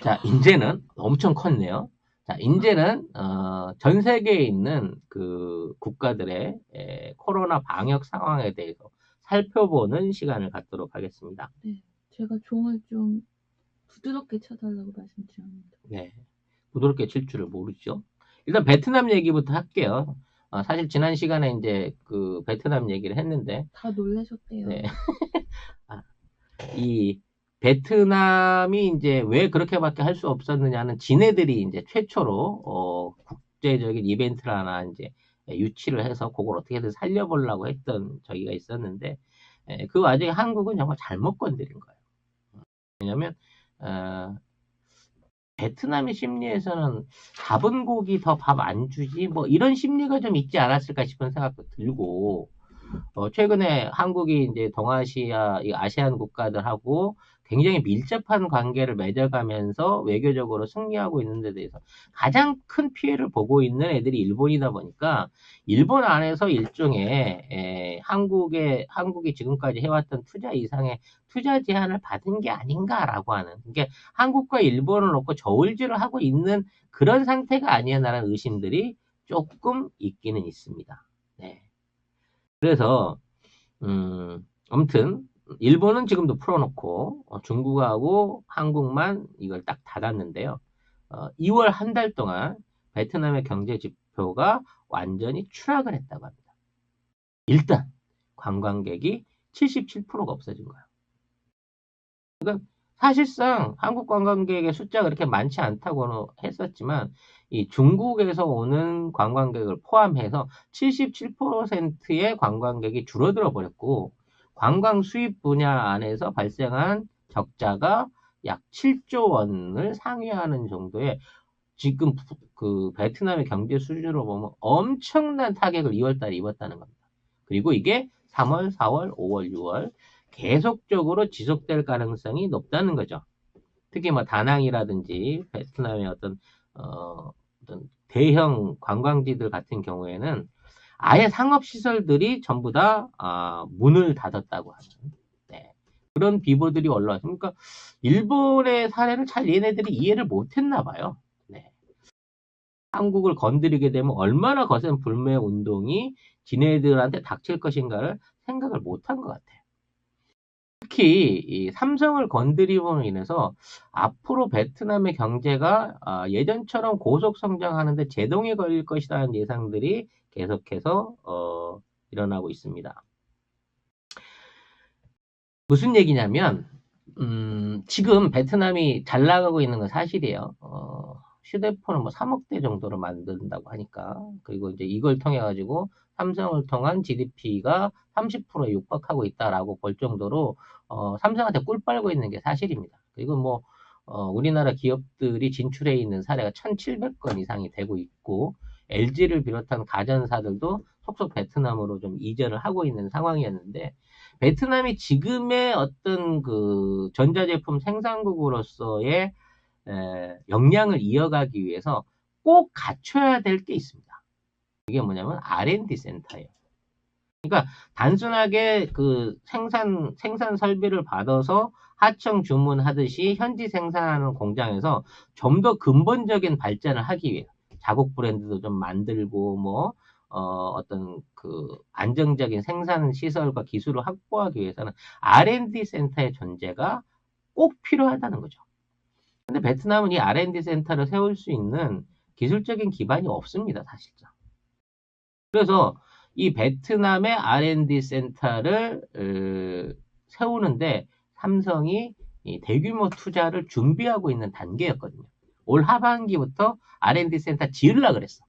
자, 인제는 엄청 컸네요. 자, 인제는 전 세계에 있는 그 국가들의 코로나 방역 상황에 대해서 살펴보는 시간을 갖도록 하겠습니다. 네. 제가 종을 좀 부드럽게 쳐달라고 말씀드렸는데. 네. 부드럽게 칠 줄을 모르죠. 일단 베트남 얘기부터 할게요. 사실 지난 시간에 이제 그 베트남 얘기를 했는데, 다 놀라셨대요. 네. 아, 이 베트남이 이제 왜 그렇게밖에 할 수 없었느냐는 지네들이 이제 최초로 국제적인 이벤트를 하나 이제 유치를 해서 그걸 어떻게든 살려보려고 했던 저기가 있었는데, 그 와중에 한국은 정말 잘못 건드린 거예요. 왜냐면 어, 베트남의 심리에서는 잡은 고기 더 밥 안 주지 뭐 이런 심리가 좀 있지 않았을까 싶은 생각도 들고, 최근에 한국이 이제 동아시아, 이 아시안 국가들하고 굉장히 밀접한 관계를 맺어가면서 외교적으로 승리하고 있는 데 대해서 가장 큰 피해를 보고 있는 애들이 일본이다 보니까 일본 안에서 일종의 한국이 지금까지 해왔던 투자 이상의 투자 제한을 받은 게 아닌가라고 하는, 이게 한국과 일본을 놓고 저울질을 하고 있는 그런 상태가 아니냐라는 의심들이 조금 있기는 있습니다. 네. 그래서 아무튼 일본은 지금도 풀어놓고 중국하고 한국만 이걸 딱 닫았는데요. 2월 한 달 동안 베트남의 경제 지표가 완전히 추락을 했다고 합니다. 일단 관광객이 77%가 없어진 거예요. 그러니까 사실상 한국 관광객의 숫자가 그렇게 많지 않다고는 했었지만 이 중국에서 오는 관광객을 포함해서 77%의 관광객이 줄어들어 버렸고, 관광 수입 분야 안에서 발생한 적자가 약 7조 원을 상회하는 정도의, 지금 그 베트남의 경제 수준으로 보면 엄청난 타격을 2월 달에 입었다는 겁니다. 그리고 이게 3월, 4월, 5월, 6월 계속적으로 지속될 가능성이 높다는 거죠. 특히 뭐 다낭이라든지 베트남의 어떤 대형 관광지들 같은 경우에는 아예 상업시설들이 전부 다 문을 닫았다고 하는, 네, 그런 비보들이 올라왔으니까 일본의 사례를 잘 얘네들이 이해를 못했나 봐요. 네. 한국을 건드리게 되면 얼마나 거센 불매 운동이 지네들한테 닥칠 것인가를 생각을 못한 것 같아요. 특히 이 삼성을 건드림으로 인해서 앞으로 베트남의 경제가 예전처럼 고속 성장하는데 제동이 걸릴 것이라는 예상들이 계속해서 일어나고 있습니다. 무슨 얘기냐면 지금 베트남이 잘 나가고 있는 건 사실이에요. 휴대폰을 뭐 3억 대 정도로 만든다고 하니까, 그리고 이제 이걸 통해 가지고 삼성을 통한 GDP가 30%에 육박하고 있다라고 볼 정도로 삼성한테 꿀 빨고 있는 게 사실입니다. 그리고 뭐 우리나라 기업들이 진출해 있는 사례가 1,700건 이상이 되고 있고, LG를 비롯한 가전사들도 속속 베트남으로 좀 이전을 하고 있는 상황이었는데, 베트남이 지금의 어떤 그 전자제품 생산국으로서의 역량을 이어가기 위해서 꼭 갖춰야 될 게 있습니다. 이게 뭐냐면 R&D 센터예요. 그러니까 단순하게 그 생산 설비를 받아서 하청 주문하듯이 현지 생산하는 공장에서 좀 더 근본적인 발전을 하기 위해 자국 브랜드도 좀 만들고 뭐 어떤 그 안정적인 생산 시설과 기술을 확보하기 위해서는 R&D 센터의 존재가 꼭 필요하다는 거죠. 근데 베트남은 이 R&D 센터를 세울 수 있는 기술적인 기반이 없습니다, 사실상. 그래서 이 베트남의 R&D 센터를 세우는데 삼성이 이 대규모 투자를 준비하고 있는 단계였거든요. 올 하반기부터 R&D 센터 지으려고 그랬어.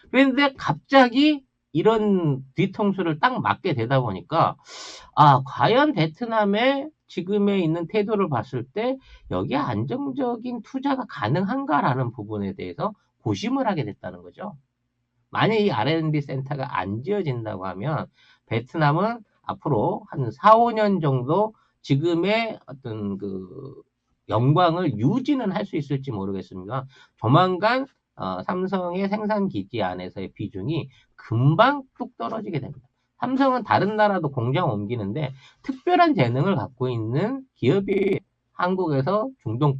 그런데 갑자기 이런 뒤통수를 딱 맞게 되다 보니까 과연 베트남의 지금에 있는 태도를 봤을 때 여기에 안정적인 투자가 가능한가라는 부분에 대해서 고심을 하게 됐다는 거죠. 만약 이 R&D 센터가 안 지어진다고 하면 베트남은 앞으로 한 4, 5년 정도 지금의 어떤 그 영광을 유지는 할 수 있을지 모르겠습니다. 조만간 삼성의 생산 기지 안에서의 비중이 금방 뚝 떨어지게 됩니다. 삼성은 다른 나라도 공장 옮기는데 특별한 재능을 갖고 있는 기업이 한국에서 중국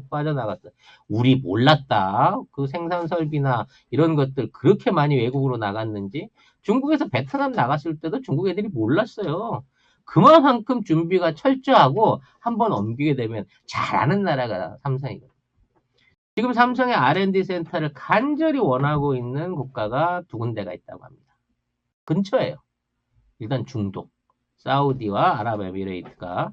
빠져나갔어. 우리 몰랐다. 그 생산 설비나 이런 것들 그렇게 많이 외국으로 나갔는지. 중국에서 베트남 나갔을 때도 중국 애들이 몰랐어요. 그만큼 준비가 철저하고 한번 옮기게 되면 잘하는 나라가 삼성이거든요. 지금 삼성의 R&D 센터를 간절히 원하고 있는 국가가 두 군데가 있다고 합니다. 근처예요. 일단 중동, 사우디와 아랍에미레이트가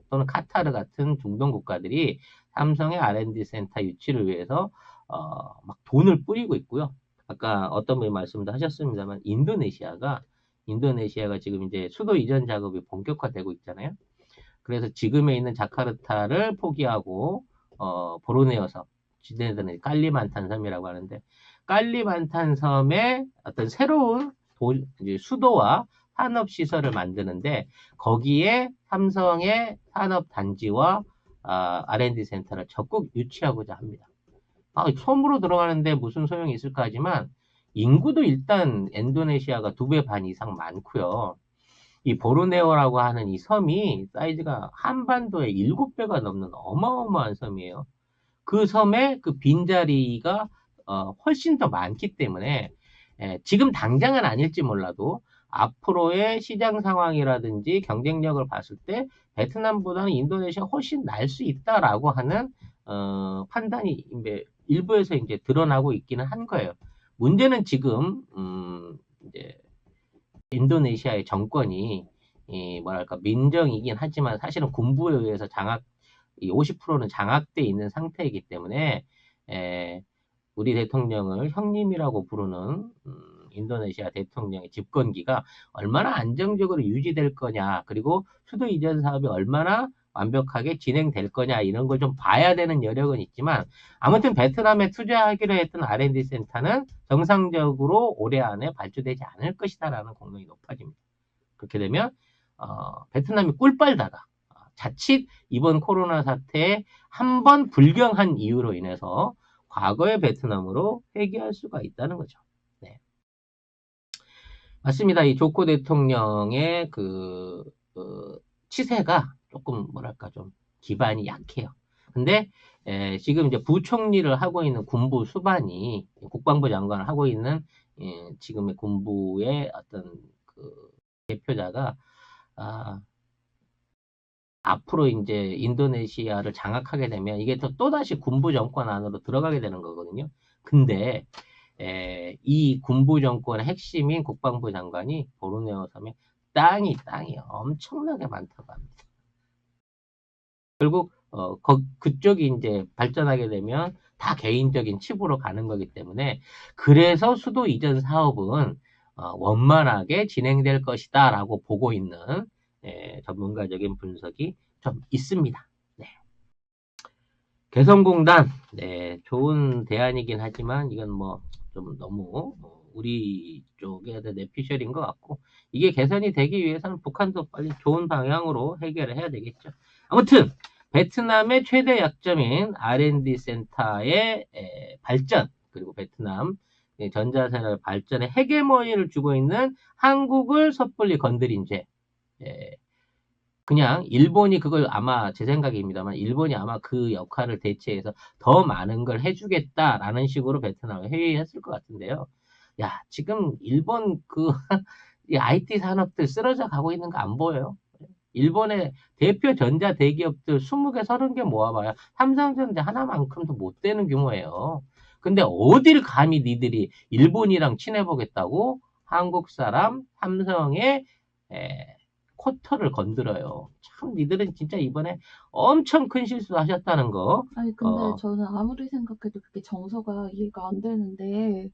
또는 카타르 같은 중동 국가들이 삼성의 R&D 센터 유치를 위해서 막 돈을 뿌리고 있고요. 아까 어떤 분이 말씀도 하셨습니다만 인도네시아가 지금 이제 수도 이전 작업이 본격화되고 있잖아요. 그래서 지금에 있는 자카르타를 포기하고 보르네오 섬, 지네들은 깔리만탄 섬이라고 하는데 깔리만탄 섬에 어떤 새로운 이제 수도와 산업 시설을 만드는데 거기에 삼성의 산업 단지와 R&D 센터를 적극 유치하고자 합니다. 섬으로 들어가는데 무슨 소용이 있을까 하지만 인구도 일단 인도네시아가 2배 반 이상 많고요. 이 보르네오라고 하는 이 섬이 사이즈가 한반도의 7배가 넘는 어마어마한 섬이에요. 그 섬에 그 빈자리가 훨씬 더 많기 때문에 지금 당장은 아닐지 몰라도 앞으로의 시장 상황이라든지 경쟁력을 봤을 때 베트남보다는 인도네시아가 훨씬 날 수 있다라고 하는 판단이 일부에서 이제 드러나고 있기는 한 거예요. 문제는 지금 이제 인도네시아의 정권이 뭐랄까 민정이긴 하지만 사실은 군부에 의해서 50%는 장악돼 있는 상태이기 때문에 우리 대통령을 형님이라고 부르는 인도네시아 대통령의 집권기가 얼마나 안정적으로 유지될 거냐, 그리고 수도 이전 사업이 얼마나 완벽하게 진행될 거냐, 이런 걸 좀 봐야 되는 여력은 있지만 아무튼 베트남에 투자하기로 했던 R&D 센터는 정상적으로 올해 안에 발주되지 않을 것이다라는 공론이 높아집니다. 그렇게 되면 베트남이 꿀 빨다가 자칫 이번 코로나 사태에 한 번 불경한 이유로 인해서 과거의 베트남으로 회귀할 수가 있다는 거죠. 네. 맞습니다. 이 조코 대통령의 치세가 조금 뭐랄까 좀 기반이 약해요. 근데 지금 이제 부총리를 하고 있는 군부 수반이 국방부 장관을 하고 있는 지금의 군부의 어떤 그 대표자가 앞으로 이제 인도네시아를 장악하게 되면 이게 또다시 군부 정권 안으로 들어가게 되는 거거든요. 근데 이 군부 정권의 핵심인 국방부 장관이 보르네오 섬에 땅이 엄청나게 많다고 합니다. 결국 그쪽이 이제 발전하게 되면 다 개인적인 칩으로 가는 거기 때문에 그래서 수도 이전 사업은 원만하게 진행될 것이다라고 보고 있는 전문가적인 분석이 좀 있습니다. 네. 개성공단, 네, 좋은 대안이긴 하지만 이건 뭐 좀 너무 우리 쪽에 내피셜인 것 같고 이게 개선이 되기 위해서는 북한도 빨리 좋은 방향으로 해결을 해야 되겠죠. 아무튼 베트남의 최대 약점인 R&D 센터의 발전 그리고 베트남 전자산업 발전의 헤게모니를 주고 있는 한국을 섣불리 건드린 죄. 그냥 일본이 그걸 아마 제 생각입니다만 일본이 아마 그 역할을 대체해서 더 많은 걸 해주겠다라는 식으로 베트남에 회의했을 것 같은데요. 야, 지금 일본 이 IT 산업들 쓰러져 가고 있는 거 안 보여요? 일본의 대표 전자 대기업들 20개, 30개 모아봐야 삼성전자 하나만큼도 못 되는 규모예요. 근데 어딜 감히 니들이 일본이랑 친해보겠다고 한국 사람 삼성의 쿼터를 건드려요. 참 니들은 진짜 이번에 엄청 큰 실수 하셨다는 거. 아니, 근데 저는 아무리 생각해도 그게 정서가 이해가 안 되는데,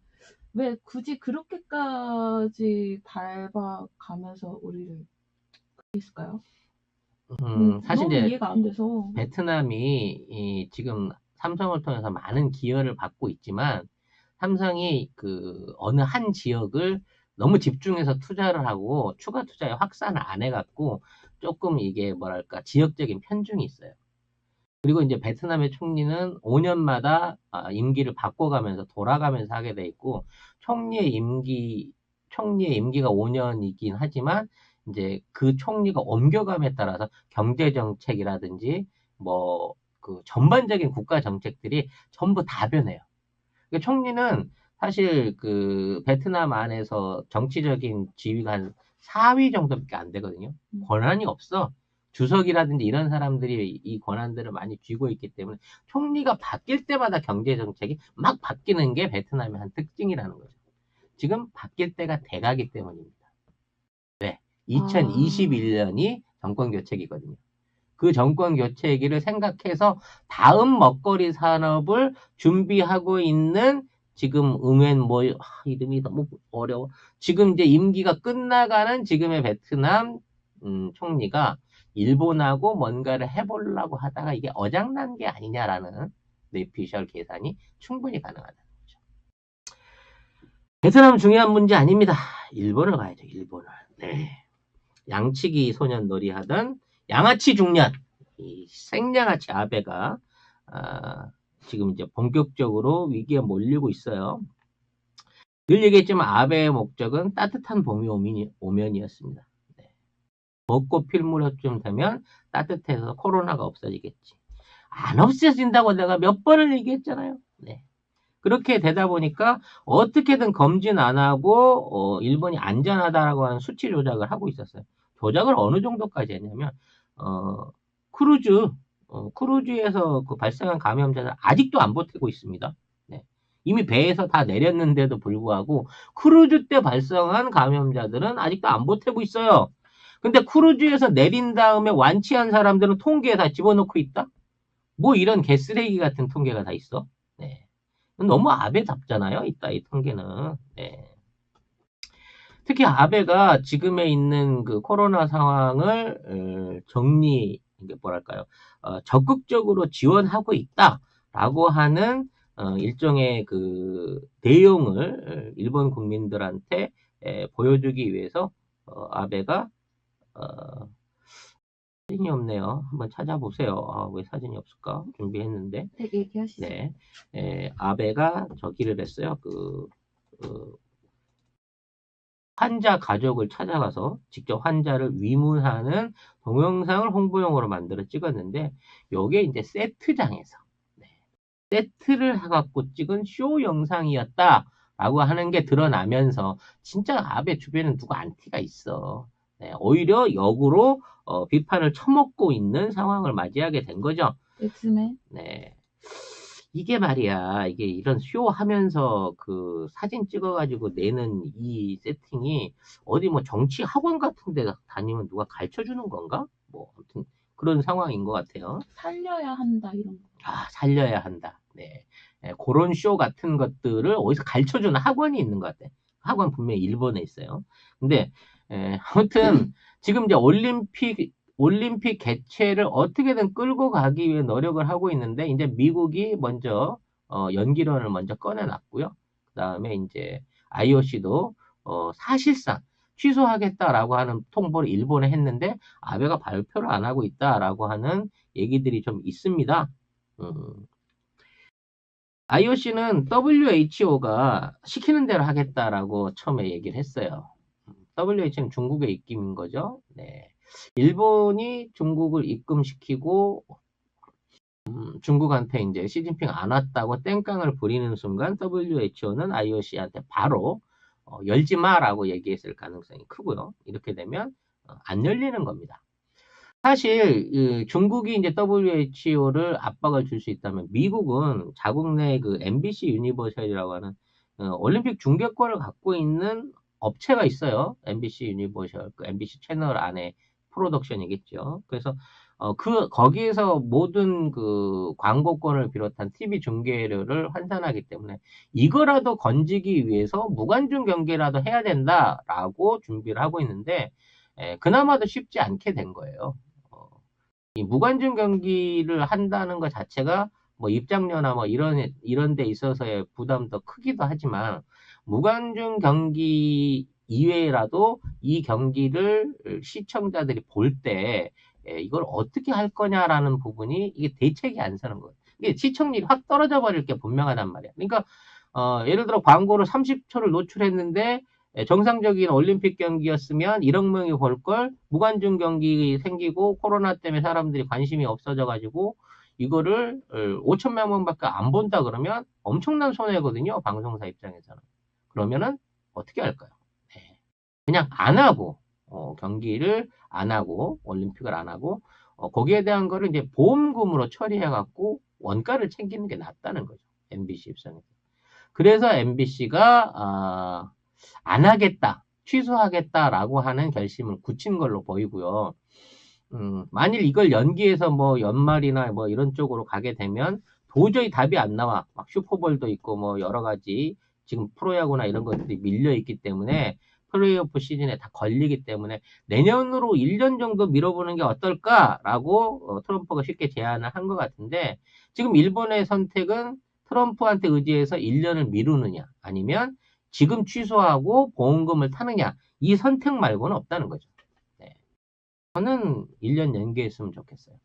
왜 굳이 그렇게까지 밟아가면서 우리를 했을까요? 사실 너무 이제 이해가 안 돼서. 베트남이 지금 삼성을 통해서 많은 기여를 받고 있지만 삼성이 어느 한 지역을 너무 집중해서 투자를 하고 추가 투자에 확산을 안 해갖고 조금 이게 뭐랄까 지역적인 편중이 있어요. 그리고 이제 베트남의 총리는 5년마다 임기를 바꿔가면서 돌아가면서 하게 돼 있고 총리의 임기가 5년이긴 하지만 이제 그 총리가 옮겨감에 따라서 경제 정책이라든지 그 전반적인 국가 정책들이 전부 다 변해요. 그러니까 총리는 사실 그 베트남 안에서 정치적인 지위가 한 4위 정도밖에 안 되거든요. 권한이 없어. 주석이라든지 이런 사람들이 이 권한들을 많이 쥐고 있기 때문에 총리가 바뀔 때마다 경제 정책이 막 바뀌는 게 베트남의 한 특징이라는 거죠. 지금 바뀔 때가 돼가기 때문입니다. 네. 2021년이 정권 교체기거든요. 그 정권 교체기를 생각해서 다음 먹거리 산업을 준비하고 있는 지금 이름이 너무 어려워. 지금 이제 임기가 끝나가는 지금의 베트남 총리가 일본하고 뭔가를 해보려고 하다가 이게 어장난 게 아니냐라는 뇌피셜 계산이 충분히 가능하다는 거죠. 베트남 중요한 문제 아닙니다. 일본을 가야죠. 일본을. 네. 양치기 소년 놀이 하던 양아치 중년 이 생양아치 아베가 지금 이제 본격적으로 위기에 몰리고 있어요. 늘 얘기했지만 아베의 목적은 따뜻한 봄이 오면이었습니다. 네. 벚꽃 필 무렵쯤 되면 따뜻해서 코로나가 없어지겠지. 안 없어진다고 내가 몇 번을 얘기했잖아요. 네. 그렇게 되다 보니까 어떻게든 검진 안 하고 일본이 안전하다라고 하는 수치 조작을 하고 있었어요. 조작을 어느 정도까지 했냐면 크루즈에서 그 발생한 감염자를 아직도 안 보태고 있습니다. 네. 이미 배에서 다 내렸는데도 불구하고 크루즈 때 발생한 감염자들은 아직도 안 보태고 있어요. 근데 크루즈에서 내린 다음에 완치한 사람들은 통계에 다 집어넣고 있다? 뭐 이런 개쓰레기 같은 통계가 다 있어. 네. 너무 아베답잖아요. 이 통계는. 네. 특히 아베가 지금에 있는 그 코로나 상황을 적극적으로 지원하고 있다라고 하는 일종의 그 내용을 일본 국민들한테 보여주기 위해서 아베가 사진이 없네요. 한번 찾아보세요. 왜 사진이 없을까? 준비했는데. 네, 얘기하시죠. 네. 아베가 저기를 했어요. 환자 가족을 찾아가서 직접 환자를 위문하는 동영상을 홍보용으로 만들어 찍었는데, 요게 이제 세트장에서, 세트를 해갖고 찍은 쇼 영상이었다라고 하는 게 드러나면서, 진짜 아베 주변에는 누가 안티가 있어. 네, 오히려 역으로 비판을 처먹고 있는 상황을 맞이하게 된 거죠. 엑스맨. 네. 이게 말이야, 이게 이런 쇼 하면서 그 사진 찍어가지고 내는 이 세팅이 어디 뭐 정치 학원 같은 데 다니면 누가 가르쳐 주는 건가? 뭐, 아무튼 그런 상황인 것 같아요. 살려야 한다, 이런 거. 살려야 한다. 네. 그런 쇼 같은 것들을 어디서 가르쳐 주는 학원이 있는 것 같아. 학원 분명히 일본에 있어요. 근데, 아무튼 지금 이제 올림픽 개최를 어떻게든 끌고 가기 위해 노력을 하고 있는데, 이제 미국이 먼저, 연기론을 먼저 꺼내놨고요. 그 다음에 이제 IOC도, 사실상 취소하겠다라고 하는 통보를 일본에 했는데, 아베가 발표를 안 하고 있다라고 하는 얘기들이 좀 있습니다. IOC는 WHO가 시키는 대로 하겠다라고 처음에 얘기를 했어요. WHO는 중국의 입김인 거죠. 네. 일본이 중국을 입금시키고 중국한테 이제 시진핑 안 왔다고 땡깡을 부리는 순간 WHO는 IOC한테 바로 열지 마라고 얘기했을 가능성이 크고요. 이렇게 되면 안 열리는 겁니다. 사실 중국이 이제 WHO를 압박을 줄 수 있다면 미국은 자국 내 그 MBC 유니버셜이라고 하는 올림픽 중계권을 갖고 있는 업체가 있어요. MBC 유니버셜, 그 MBC 채널 안에 프로덕션이겠죠. 그래서 거기에서 모든 그 광고권을 비롯한 TV 중계료를 환산하기 때문에 이거라도 건지기 위해서 무관중 경기라도 해야 된다라고 준비를 하고 있는데 그나마도 쉽지 않게 된 거예요. 이 무관중 경기를 한다는 것 자체가 뭐 입장료나 뭐 이런 데 있어서의 부담도 크기도 하지만 무관중 경기 이외라도 이 경기를 시청자들이 볼 때 이걸 어떻게 할 거냐라는 부분이 이게 대책이 안 서는 거예요. 이게 시청률이 확 떨어져 버릴 게 분명하단 말이야. 그러니까 예를 들어 광고를 30초를 노출했는데 정상적인 올림픽 경기였으면 1억 명이 볼 걸 무관중 경기 생기고 코로나 때문에 사람들이 관심이 없어져가지고 이거를 5천만 명밖에 안 본다 그러면 엄청난 손해거든요. 방송사 입장에서는. 그러면은 어떻게 할까요? 네. 그냥 안 하고 경기를 안 하고 올림픽을 안 하고 거기에 대한 거를 이제 보험금으로 처리해갖고 원가를 챙기는 게 낫다는 거죠. MBC 입장에서. 그래서 MBC가 안 하겠다, 취소하겠다라고 하는 결심을 굳힌 걸로 보이고요. 만일 이걸 연기해서 뭐 연말이나 뭐 이런 쪽으로 가게 되면 도저히 답이 안 나와. 막 슈퍼볼도 있고 뭐 여러 가지 지금 프로야구나 이런 것들이 밀려 있기 때문에 플레이오프 시즌에 다 걸리기 때문에 내년으로 1년 정도 미뤄보는 게 어떨까라고 트럼프가 쉽게 제안을 한 것 같은데 지금 일본의 선택은 트럼프한테 의지해서 1년을 미루느냐 아니면 지금 취소하고 보험금을 타느냐 이 선택 말고는 없다는 거죠. 네. 저는 1년 연기했으면 좋겠어요.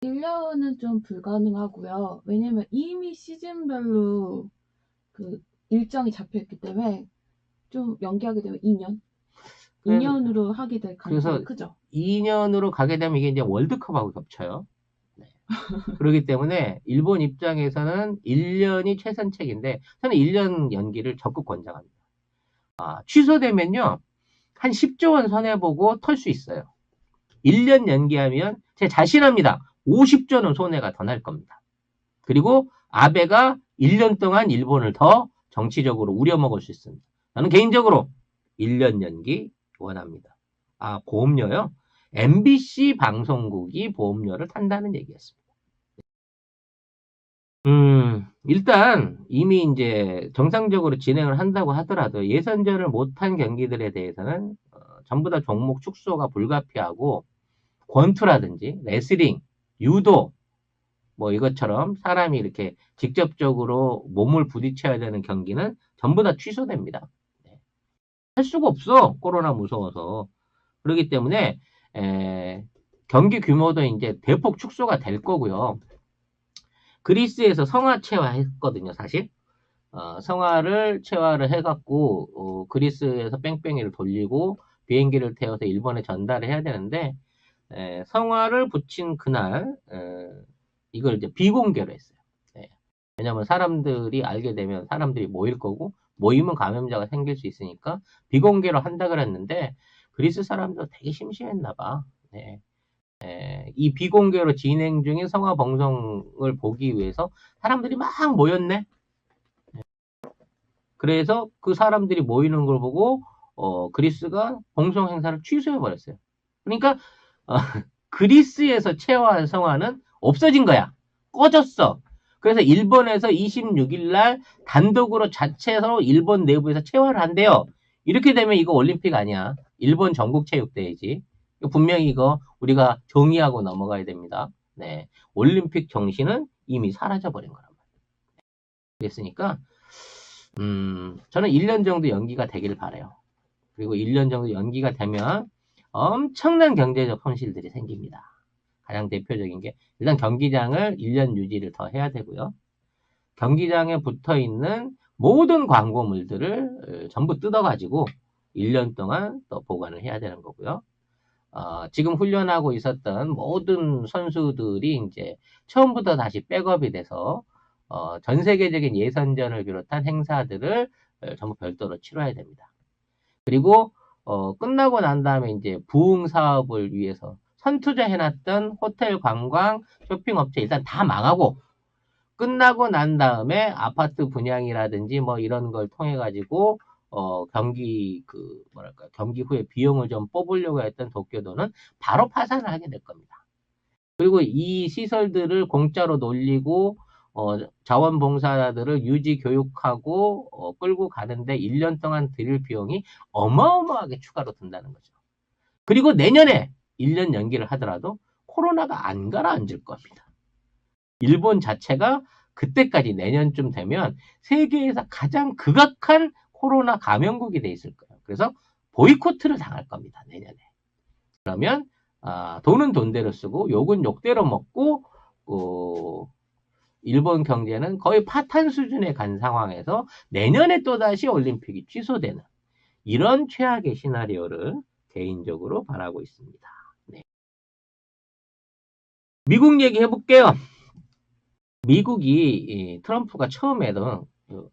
1년은 좀 불가능하고요. 왜냐면 이미 시즌별로 그 일정이 잡혀있기 때문에 좀 연기하게 되면 2년? 2년으로 하게 될 가능성이 크죠. 2년으로 가게 되면 이게 이제 월드컵하고 겹쳐요. 네. 그렇기 때문에 일본 입장에서는 1년이 최선책인데 저는 1년 연기를 적극 권장합니다. 취소되면요. 한 10조 원 손해보고 털 수 있어요. 1년 연기하면 제가 자신합니다. 50조는 손해가 더 날 겁니다. 그리고 아베가 1년 동안 일본을 더 정치적으로 우려먹을 수 있습니다. 저는 개인적으로 1년 연기 원합니다. 보험료요? MBC 방송국이 보험료를 탄다는 얘기였습니다. 일단 이미 이제 정상적으로 진행을 한다고 하더라도 예선전을 못한 경기들에 대해서는 전부 다 종목 축소가 불가피하고 권투라든지 레슬링, 유도 뭐 이것처럼 사람이 이렇게 직접적으로 몸을 부딪혀야 되는 경기는 전부 다 취소됩니다. 네. 할 수가 없어. 코로나 무서워서. 그렇기 때문에 경기 규모도 이제 대폭 축소가 될 거고요. 그리스에서 성화 체화했거든요, 사실. 성화를 체화를 해갖고 그리스에서 뺑뺑이를 돌리고 비행기를 태워서 일본에 전달을 해야 되는데 성화를 붙인 그날 이걸 이제 비공개로 했어요. 왜냐하면 사람들이 알게 되면 사람들이 모일 거고 모이면 감염자가 생길 수 있으니까 비공개로 한다 그랬는데 그리스 사람도 되게 심심했나 봐. 네. 이 비공개로 진행 중인 성화 봉송을 보기 위해서 사람들이 막 모였네. 그래서 그 사람들이 모이는 걸 보고 그리스가 봉송 행사를 취소해 버렸어요. 그러니까 그리스에서 체화한 성화는 없어진 거야. 꺼졌어. 그래서 일본에서 26일 날 단독으로 자체로 일본 내부에서 체화를 한대요. 이렇게 되면 이거 올림픽 아니야. 일본 전국체육대회지. 분명히 이거 우리가 정의하고 넘어가야 됩니다. 네. 올림픽 정신은 이미 사라져버린 거란 말이에요. 그랬으니까 저는 1년 정도 연기가 되길 바라요. 그리고 1년 정도 연기가 되면 엄청난 경제적 손실들이 생깁니다. 가장 대표적인 게 일단 경기장을 1년 유지를 더 해야 되고요. 경기장에 붙어 있는 모든 광고물들을 전부 뜯어가지고 1년 동안 또 보관을 해야 되는 거고요. 지금 훈련하고 있었던 모든 선수들이 이제 처음부터 다시 백업이 돼서 전 세계적인 예선전을 비롯한 행사들을 전부 별도로 치러야 됩니다. 그리고 끝나고 난 다음에 이제 부흥 사업을 위해서 선투자 해놨던 호텔, 관광, 쇼핑업체 일단 다 망하고 끝나고 난 다음에 아파트 분양이라든지 뭐 이런 걸 통해 가지고 경기 경기 후에 비용을 좀 뽑으려고 했던 도쿄도는 바로 파산을 하게 될 겁니다. 그리고 이 시설들을 공짜로 놀리고 자원봉사자들을 유지 교육하고 끌고 가는데 1년 동안 들일 비용이 어마어마하게 추가로 든다는 거죠. 그리고 내년에 1년 연기를 하더라도 코로나가 안 가라앉을 겁니다. 일본 자체가 그때까지 내년쯤 되면 세계에서 가장 극악한 코로나 감염국이 돼 있을 거예요. 그래서 보이콧을 당할 겁니다. 내년에. 그러면 돈은 돈대로 쓰고 욕은 욕대로 먹고 일본 경제는 거의 파탄 수준에 간 상황에서 내년에 또다시 올림픽이 취소되는 이런 최악의 시나리오를 개인적으로 바라고 있습니다. 네. 미국 얘기 해볼게요. 미국이 트럼프가 처음에는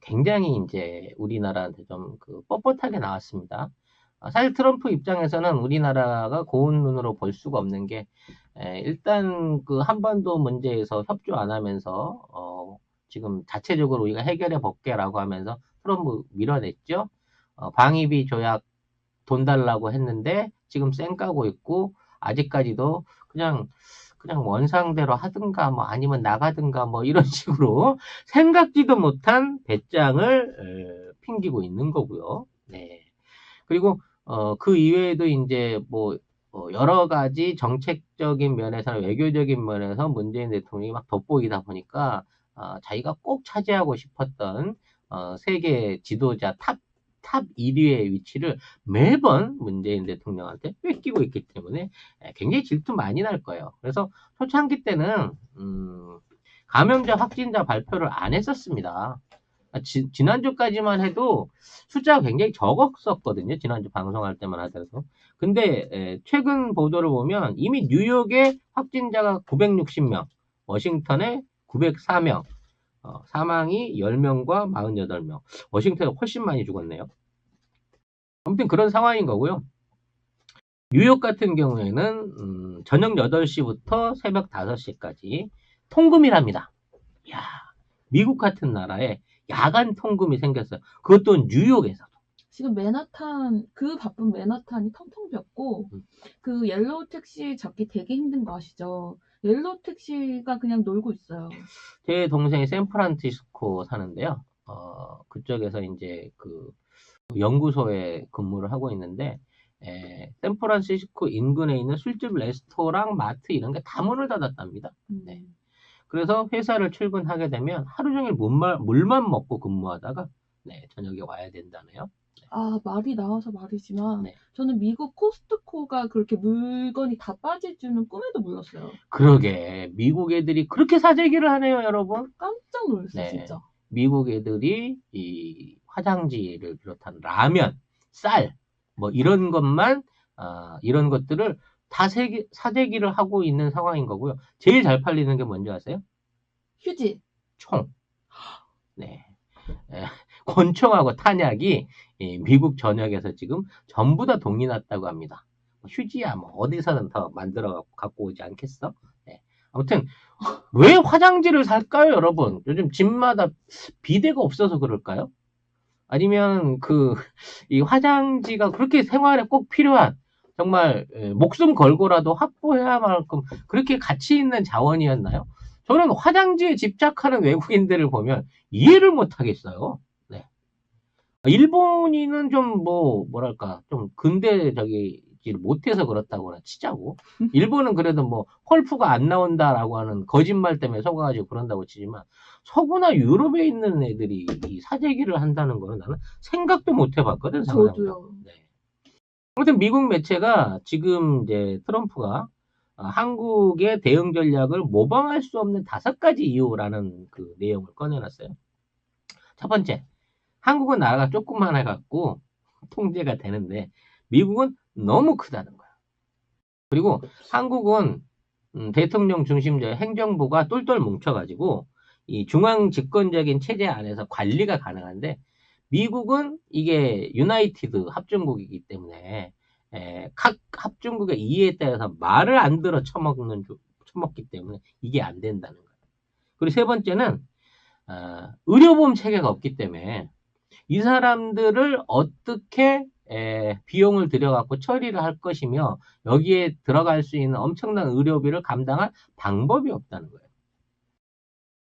굉장히 이제 우리나라한테 좀 뻣뻣하게 나왔습니다. 사실 트럼프 입장에서는 우리나라가 고운 눈으로 볼 수가 없는 게 일단 한반도 문제에서 협조 안 하면서 지금 자체적으로 우리가 해결해 볼게라고 하면서 트럼프 밀어냈죠. 방위비 조약 돈 달라고 했는데 지금 쌩 까고 있고 아직까지도 그냥 원상대로 하든가 뭐 아니면 나가든가 뭐 이런 식으로 생각지도 못한 배짱을 핑기고 있는 거고요. 네. 그리고 그 이외에도 이제 뭐 여러 가지 정책적인 면에서 외교적인 면에서 문재인 대통령이 막 돋보이다 보니까 자기가 꼭 차지하고 싶었던 세계 지도자 탑 1위의 위치를 매번 문재인 대통령한테 뺏기고 있기 때문에 굉장히 질투 많이 날 거예요. 그래서 초창기 때는 감염자 확진자 발표를 안 했었습니다. 지난주까지만 해도 숫자가 굉장히 적었었거든요. 지난주 방송할 때만 하더라도. 근데 최근 보도를 보면 이미 뉴욕에 확진자가 960명, 워싱턴에 904명, 사망이 10명과 48명. 워싱턴에 훨씬 많이 죽었네요. 아무튼 그런 상황인 거고요. 뉴욕 같은 경우에는 저녁 8시부터 새벽 5시까지 통금이랍니다. 이야, 미국 같은 나라에 야간 통금이 생겼어요. 그것도 뉴욕에서. 지금 맨하탄, 그 바쁜 맨하탄이 텅텅 비었고, 그 옐로우 택시 잡기 되게 힘든 거 아시죠? 옐로우 택시가 그냥 놀고 있어요. 제 동생이 샌프란시스코 사는데요. 그쪽에서 이제 연구소에 근무를 하고 있는데, 샌프란시스코 인근에 있는 술집, 레스토랑, 마트 이런 게 다 문을 닫았답니다. 네. 그래서 회사를 출근하게 되면 하루 종일 물만 먹고 근무하다가 저녁에 와야 된다네요. 아, 말이 나와서 말이지만, 네. 저는 미국 코스트코가 그렇게 물건이 다 빠질 줄은 꿈에도 몰랐어요. 그러게, 미국 애들이 그렇게 사재기를 하네요, 여러분. 깜짝 놀랐어요, 네. 진짜. 미국 애들이 이 화장지를 비롯한 라면, 쌀, 뭐 이런 것만, 이런 것들을 다 사재기를 하고 있는 상황인 거고요. 제일 잘 팔리는 게 뭔지 아세요? 휴지. 총. 네. 권총하고 탄약이 미국 전역에서 지금 전부 다 동이 났다고 합니다. 휴지야, 뭐 어디서는 더 만들어 갖고 오지 않겠어? 네. 아무튼 왜 화장지를 살까요, 여러분? 요즘 집마다 비데가 없어서 그럴까요? 아니면 이 화장지가 그렇게 생활에 꼭 필요한 정말 목숨 걸고라도 확보해야 할 만큼 그렇게 가치 있는 자원이었나요? 저는 화장지에 집착하는 외국인들을 보면 이해를 못 하겠어요. 네. 일본인은 좀 뭐랄까 좀 근대적이지 못해서 그렇다거나 치자고. 일본은 그래도 뭐 헐프가 안 나온다라고 하는 거짓말 때문에 속아가지고 그런다고 치지만 서구나 유럽에 있는 애들이 이 사재기를 한다는 거는 나는 생각도 못 해봤거든. 저도요. 네. 아무튼 미국 매체가 지금 이제 트럼프가 한국의 대응 전략을 모방할 수 없는 5가지 이유라는 내용을 꺼내놨어요. 첫 번째, 한국은 나라가 조그만 해갖고 통제가 되는데 미국은 너무 크다는 거야. 그리고 한국은 대통령 중심적 행정부가 똘똘 뭉쳐가지고 이 중앙 집권적인 체제 안에서 관리가 가능한데 미국은 이게 유나이티드 합중국이기 때문에 각 합중국의 이해에 따라서 말을 안 들어 처먹기 때문에 이게 안 된다는 거예요. 그리고 세 번째는 의료보험 체계가 없기 때문에 이 사람들을 어떻게 비용을 들여갖고 처리를 할 것이며 여기에 들어갈 수 있는 엄청난 의료비를 감당할 방법이 없다는 거예요.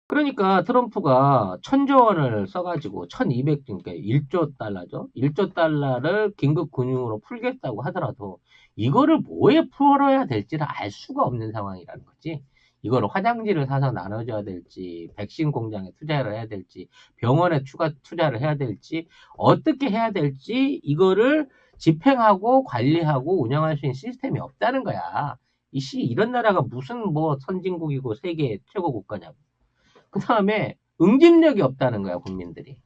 그러니까 트럼프가 1,000조 원을 써가지고 1,200, 그러니까 1조 달러죠. 1조 달러를 긴급 금융으로 풀겠다고 하더라도 이거를 뭐에 풀어야 될지를 알 수가 없는 상황이라는 거지. 이거를 화장지를 사서 나눠줘야 될지, 백신 공장에 투자를 해야 될지, 병원에 추가 투자를 해야 될지, 어떻게 해야 될지 이거를 집행하고 관리하고 운영할 수 있는 시스템이 없다는 거야. 이런 나라가 무슨 선진국이고 세계 최고 국가냐고. 그 다음에 응집력이 없다는 거야, 국민들이.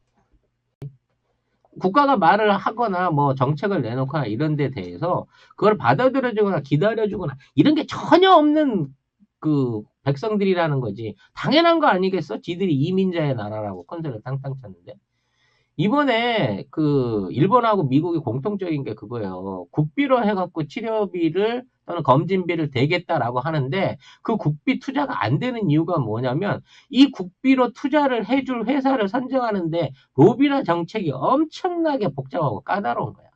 국가가 말을 하거나 뭐 정책을 내놓거나 이런 데 대해서 그걸 받아들여주거나 기다려주거나 이런 게 전혀 없는 그 백성들이라는 거지. 당연한 거 아니겠어? 지들이 이민자의 나라라고 컨셉을 땅땅 쳤는데. 이번에 그 일본하고 미국이 공통적인 게 그거예요. 국비로 해갖고 치료비를 또는 검진비를 대겠다라고 하는데 그 국비 투자가 안 되는 이유가 뭐냐면 이 국비로 투자를 해줄 회사를 선정하는데 로비나 정책이 엄청나게 복잡하고 까다로운 거야.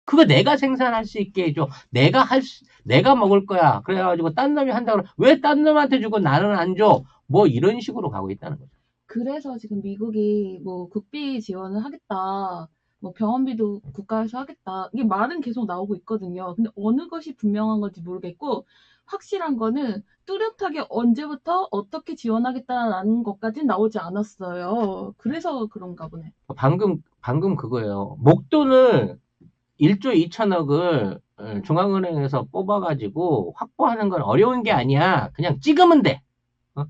그거 내가 생산할 수 있게 해줘. 내가 먹을 거야. 그래가지고 딴 놈이 한다고 왜 딴 놈한테 주고 나는 안 줘? 뭐 이런 식으로 가고 있다는 거죠. 그래서 지금 미국이 뭐 국비 지원을 하겠다, 뭐 병원비도 국가에서 하겠다, 이게 말은 계속 나오고 있거든요. 근데 어느 것이 분명한 건지 모르겠고, 확실한 거는 뚜렷하게 언제부터 어떻게 지원하겠다라는 것까지는 나오지 않았어요. 그래서 그런가 보네. 방금 그거예요. 목돈을 1조 2천억을 중앙은행에서 뽑아가지고 확보하는 건 어려운 게 아니야. 그냥 찍으면 돼. 어?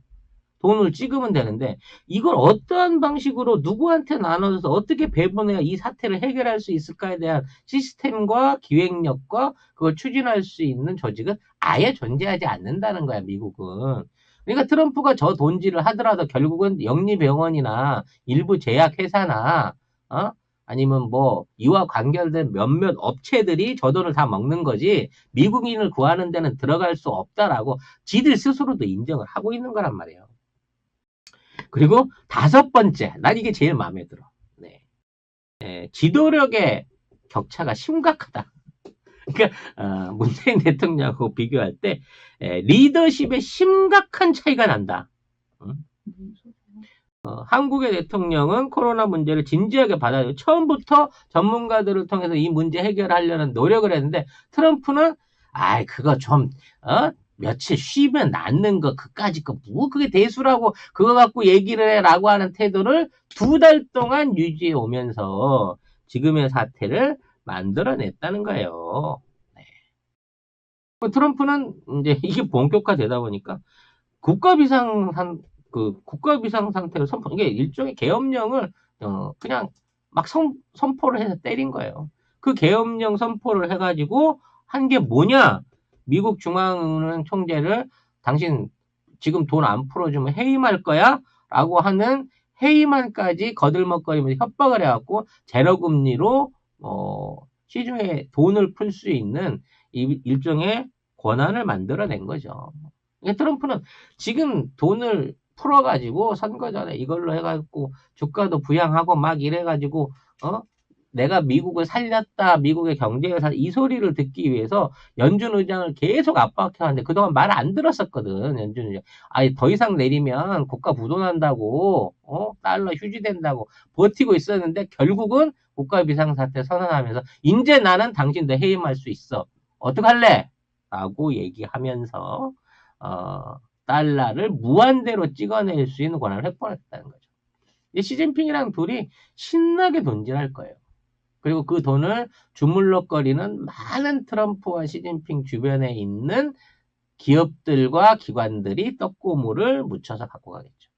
돈을 찍으면 되는데 이걸 어떠한 방식으로 누구한테 나눠줘서 어떻게 배분해야 이 사태를 해결할 수 있을까에 대한 시스템과 기획력과 그걸 추진할 수 있는 조직은 아예 존재하지 않는다는 거야, 미국은. 그러니까 트럼프가 저 돈질을 하더라도 결국은 영리병원이나 일부 제약회사나 어? 아니면 뭐 이와 관계된 몇몇 업체들이 저 돈을 다 먹는 거지 미국인을 구하는 데는 들어갈 수 없다라고 지들 스스로도 인정을 하고 있는 거란 말이에요. 그리고 다섯 번째, 난 이게 제일 마음에 들어. 네. 지도력의 격차가 심각하다. 그러니까 문재인 대통령하고 비교할 때 리더십에 심각한 차이가 난다. 응? 한국의 대통령은 코로나 문제를 진지하게 받아들이고 처음부터 전문가들을 통해서 이 문제 해결하려는 노력을 했는데 트럼프는 그거 좀 며칠 쉬면 낫는 거 그까짓 거 뭐 그게 대수라고 그거 갖고 얘기를 해라고 하는 태도를 2달 동안 유지해 오면서 지금의 사태를 만들어냈다는 거예요. 네. 트럼프는 이제 이게 본격화되다 보니까 국가 비상 상태를 이게 일종의 계엄령을 그냥 막 선포를 해서 때린 거예요. 그 계엄령 선포를 해가지고 한 게 뭐냐? 미국 중앙은행 총재를 당신 지금 돈 안 풀어주면 해임할 거야? 라고 하는 해임안까지 거들먹거리면서 협박을 해갖고 제로금리로 시중에 돈을 풀 수 있는 일종의 권한을 만들어낸 거죠. 트럼프는 지금 돈을 풀어가지고 선거 전에 이걸로 해가지고 주가도 부양하고 막 이래가지고 내가 미국을 살렸다, 미국의 경제를 이 소리를 듣기 위해서 연준 의장을 계속 압박해왔는데 그동안 말 안 들었었거든. 연준 의장. 더 이상 내리면 국가 부도난다고, 달러 휴지된다고 버티고 있었는데 결국은 국가 비상사태 선언하면서 이제 나는 당신들 해임할 수 있어. 어떡할래? 라고 얘기하면서 달러를 무한대로 찍어낼 수 있는 권한을 획득했다는 거죠. 시진핑이랑 둘이 신나게 돈질할 거예요. 그리고 그 돈을 주물럭거리는 많은 트럼프와 시진핑 주변에 있는 기업들과 기관들이 떡고물을 묻혀서 갖고 가겠죠.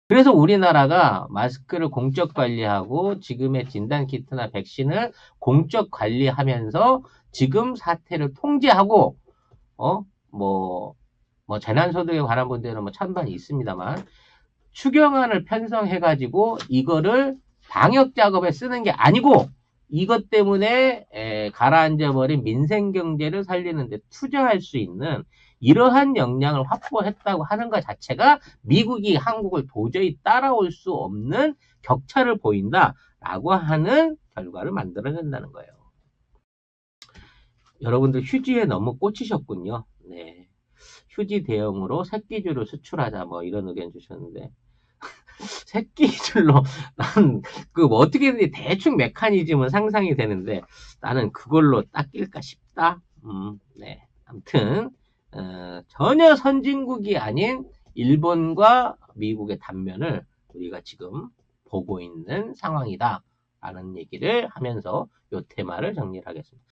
그래서 우리나라가 마스크를 공적 관리하고 지금의 진단키트나 백신을 공적 관리하면서 지금 사태를 통제하고 뭐 재난소득에 관한 문제는 뭐 찬반이 있습니다만 추경안을 편성해가지고 이거를 방역 작업에 쓰는 게 아니고 이것 때문에 가라앉아버린 민생경제를 살리는데 투자할 수 있는 이러한 역량을 확보했다고 하는 것 자체가 미국이 한국을 도저히 따라올 수 없는 격차를 보인다라고 하는 결과를 만들어낸다는 거예요. 여러분들 휴지에 너무 꽂히셨군요. 네. 휴지 대용으로 새끼줄을 수출하자 뭐 이런 의견 주셨는데 새끼줄로 난 뭐 어떻게든지 대충 메커니즘은 상상이 되는데 나는 그걸로 닦일까 싶다. 네. 아무튼 전혀 선진국이 아닌 일본과 미국의 단면을 우리가 지금 보고 있는 상황이다 라는 얘기를 하면서 이 테마를 정리를 하겠습니다.